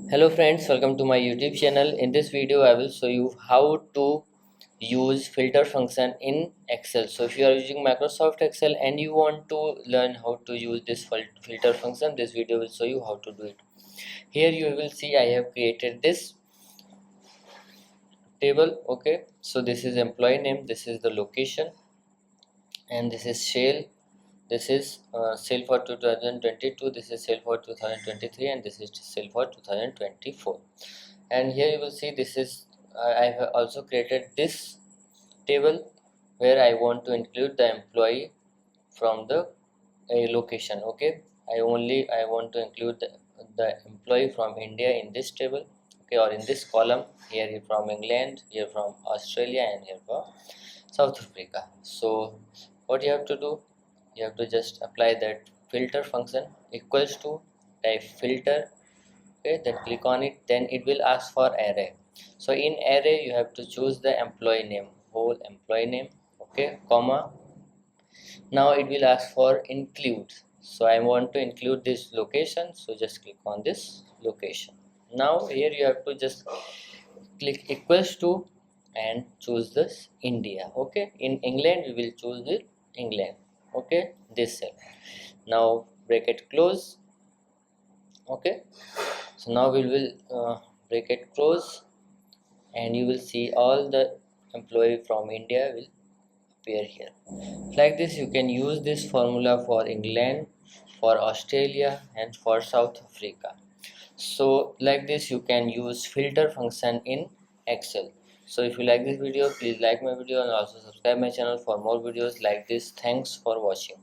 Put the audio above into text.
Hello friends, welcome to my YouTube channel. In this video I will show you how to use filter function in Excel. So if you are using Microsoft Excel and you want to learn how to use this filter function, this video will show you how to do it. Here you will see I have created this table. Okay, so this is employee name, this is the location, and this is sale. This is sale for 2022, this is sale for 2023, and this is sale for 2024. And here you will see this is I have also created this table where I want to include the employee from the location. Okay, I want to include the employee from India in this table, okay, or in this column. Here from England, here from Australia, and here from South Africa. So what you have to do, you have to just apply that filter function equals to, type filter, okay, then click on it, then it will ask for array. So in array you have to choose the employee name, whole employee name, okay, comma. Now it will ask for include, so I want to include this location, so just click on this location. Now here you have to just click equals to and choose this India. Okay, in England we will choose the England. Okay, this cell. Now bracket close. Okay, so now we will bracket close, and you will see all the employee from India will appear here. Like this you can use this formula for England, for Australia, and for South Africa. So like this you can use filter function in Excel. So if you like this video, please like my video and also subscribe my channel for more videos like this. Thanks for watching.